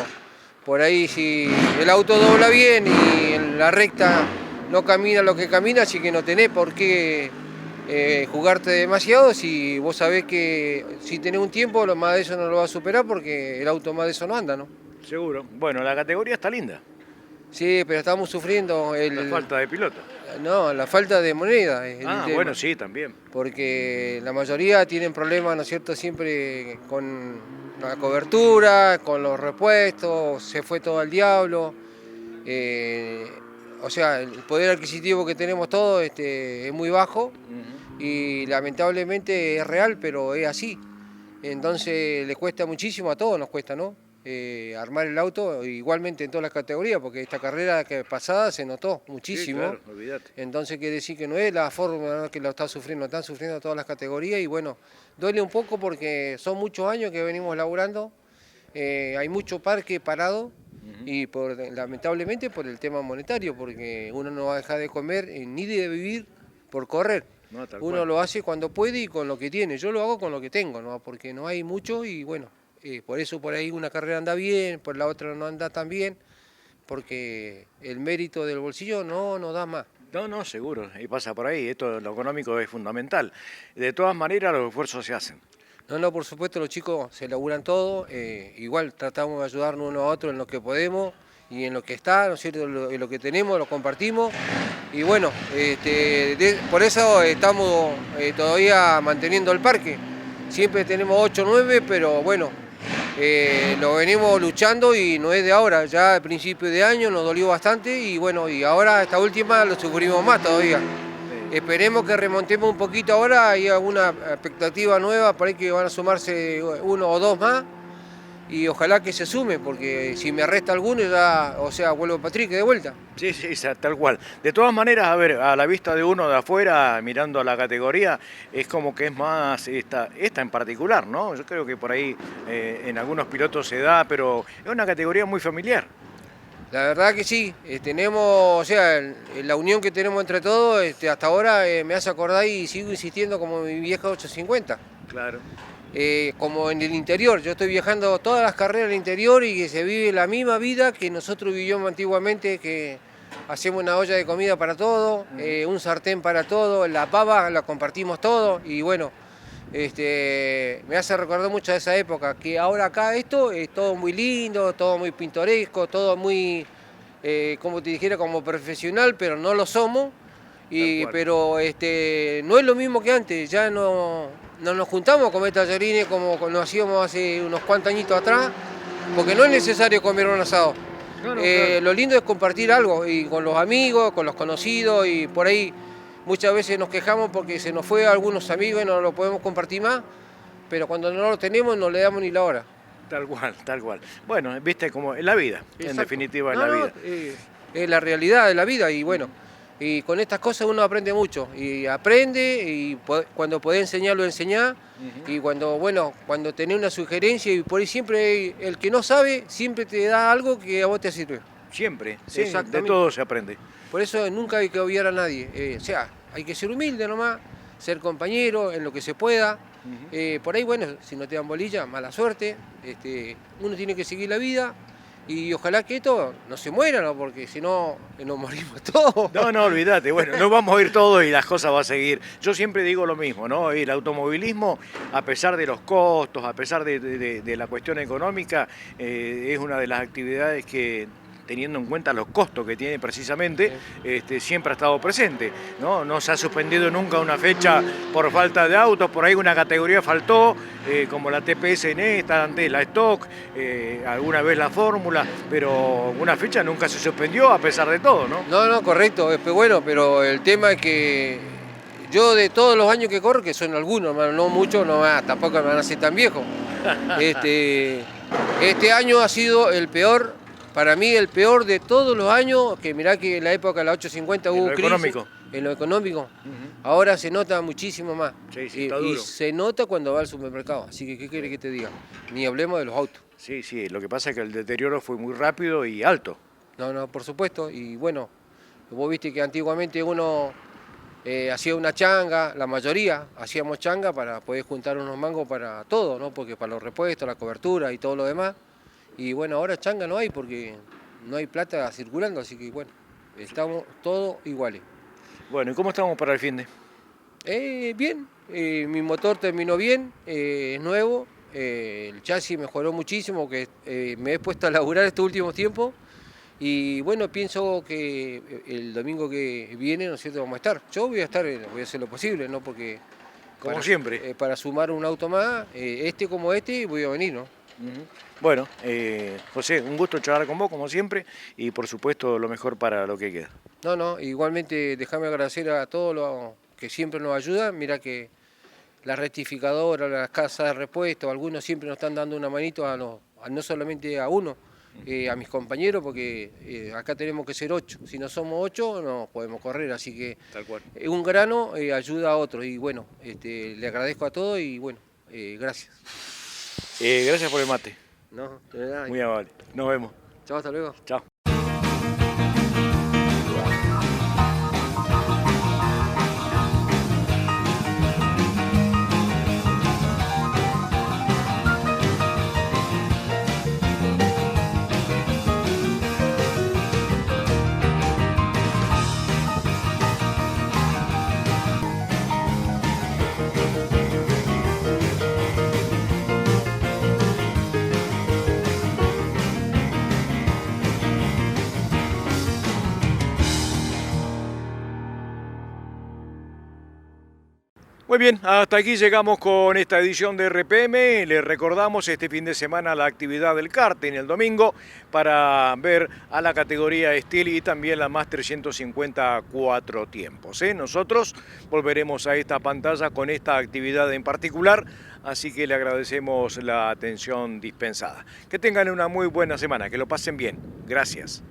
por ahí si el auto dobla bien y en la recta no camina lo que camina, así que no tenés por qué jugarte demasiado si vos sabés que si tenés un tiempo, lo más de eso no lo vas a superar porque el auto más de eso no anda, ¿no? Seguro. Bueno, la categoría está linda. Sí, pero estamos sufriendo La falta de piloto. No, la falta de moneda. Es el tema. Bueno, sí, también. Porque la mayoría tienen problemas, ¿no es cierto?, siempre con la cobertura, con los repuestos, se fue todo al diablo. O sea, el poder adquisitivo que tenemos todos es muy bajo y lamentablemente es real, pero es así. Entonces le cuesta muchísimo, a todos nos cuesta, ¿no? Armar el auto, igualmente en todas las categorías, porque esta carrera pasada se notó muchísimo. Sí, claro, olvídate. Entonces quiere decir que no es la forma que lo están sufriendo todas las categorías y bueno, duele un poco porque son muchos años que venimos laburando, hay mucho parque parado y lamentablemente por el tema monetario, porque uno no va a dejar de comer ni de vivir por correr. No, tal Uno cual. lo hace cuando puede y con lo que tiene. Yo lo hago con lo que tengo, ¿no? Porque no hay mucho y bueno, por eso por ahí una carrera anda bien, por la otra no anda tan bien, porque el mérito del bolsillo no nos da más. No, seguro, y pasa por ahí, esto lo económico es fundamental. De todas maneras los esfuerzos se hacen. No, por supuesto los chicos se laburan todo, igual tratamos de ayudarnos uno a otro en lo que podemos y en lo que está, ¿no es cierto?, en lo que tenemos, lo compartimos. Y bueno, por eso estamos todavía manteniendo el parque. Siempre tenemos 8 o 9, pero bueno, lo venimos luchando y no es de ahora. Ya al principio de año nos dolió bastante y bueno, y ahora esta última lo sufrimos más todavía. Esperemos que remontemos un poquito ahora, hay alguna expectativa nueva, por ahí que van a sumarse 1 o 2 más. Y ojalá que se sume, porque si me resta alguno ya, o sea, vuelvo a Patrick de vuelta. Sí, tal cual. De todas maneras, a ver, a la vista de uno de afuera, mirando a la categoría, es como que es más esta en particular, ¿no? Yo creo que por ahí en algunos pilotos se da, pero es una categoría muy familiar. La verdad que sí, tenemos, o sea, la unión que tenemos entre todos, hasta ahora me hace acordar y sigo insistiendo como mi vieja 850. Claro. Como en el interior, yo estoy viajando todas las carreras del interior y que se vive la misma vida que nosotros vivíamos antiguamente, que hacemos una olla de comida para todo, un sartén para todo, la pava la compartimos todo y bueno, me hace recordar mucho de esa época, que ahora acá esto es todo muy lindo, todo muy pintoresco, todo muy, como te dijera, como profesional, pero no lo somos, pero no es lo mismo que antes, ya no nos juntamos a comer tallarines como nos hacíamos hace unos cuantos añitos atrás, porque no es necesario comer un asado. Claro. Lo lindo es compartir algo y con los amigos, con los conocidos y por ahí muchas veces nos quejamos porque se nos fue a algunos amigos y no lo podemos compartir más, pero cuando no lo tenemos no le damos ni la hora. Tal cual. Bueno, viste como es la vida, Exacto. En definitiva es la vida. Es la realidad de la vida y bueno, y con estas cosas uno aprende mucho y aprende y cuando podés enseñar lo enseñás y cuando tenés una sugerencia y por ahí siempre el que no sabe siempre te da algo que a vos te sirve. Siempre, sí, de todo se aprende. Por eso nunca hay que obviar a nadie, o sea, hay que ser humilde nomás, ser compañero en lo que se pueda. Por ahí, bueno, si no te dan bolilla, mala suerte, uno tiene que seguir la vida. Y ojalá que esto no se muera, ¿no? Porque si no, nos morimos todos. No, olvídate. Bueno, nos vamos a ir todos y las cosas van a seguir. Yo siempre digo lo mismo, ¿no? El automovilismo, a pesar de los costos, a pesar de la cuestión económica, es una de las actividades que, teniendo en cuenta los costos que tiene precisamente, siempre ha estado presente, ¿no? No se ha suspendido nunca una fecha por falta de autos, por ahí una categoría faltó, como la TPS esta, antes la Stock, alguna vez la Fórmula, pero una fecha nunca se suspendió a pesar de todo, ¿no? No, correcto, bueno, pero el tema es que yo de todos los años que corro, que son algunos, no muchos, tampoco me van a ser tan viejos, este año ha sido el peor. Para mí el peor de todos los años, que mirá que en la época de la 850 hubo crisis. En lo económico. Ahora se nota muchísimo más. Sí, está duro. Y se nota cuando va al supermercado. Así que, ¿qué quiere que te diga? Ni hablemos de los autos. Sí, lo que pasa es que el deterioro fue muy rápido y alto. No, por supuesto. Y bueno, vos viste que antiguamente uno hacía una changa, la mayoría hacíamos changa para poder juntar unos mangos para todo, ¿no? Porque para los repuestos, la cobertura y todo lo demás. Y bueno, ahora changa no hay porque no hay plata circulando, así que bueno, estamos todos iguales. Bueno, ¿y cómo estamos para el fin de? Bien, mi motor terminó bien, es nuevo, el chasis mejoró muchísimo, que me he puesto a laburar estos últimos tiempos y bueno, pienso que el domingo que viene, ¿no es cierto?, vamos a estar. Yo voy a estar, voy a hacer lo posible, ¿no? Porque como siempre. Para sumar un auto más, como voy a venir, ¿no? Bueno, José, un gusto charlar con vos como siempre y por supuesto lo mejor para lo que queda. No, igualmente déjame agradecer a todos los que siempre nos ayudan. Mira que la rectificadora, las casas de repuesto, algunos siempre nos están dando una manito no solamente a uno, a mis compañeros, porque acá tenemos que ser 8. Si no somos 8 no podemos correr, así que tal cual. Un grano ayuda a otros y bueno, le agradezco a todos y bueno, gracias. Gracias por el mate. No, de verdad. Muy amable. Nos vemos. Chao, hasta luego. Chao. Muy bien, hasta aquí llegamos con esta edición de RPM. Les recordamos este fin de semana la actividad del karting el domingo para ver a la categoría Steel y también la Master 150 4 tiempos. Nosotros volveremos a esta pantalla con esta actividad en particular, así que le agradecemos la atención dispensada. Que tengan una muy buena semana, que lo pasen bien. Gracias.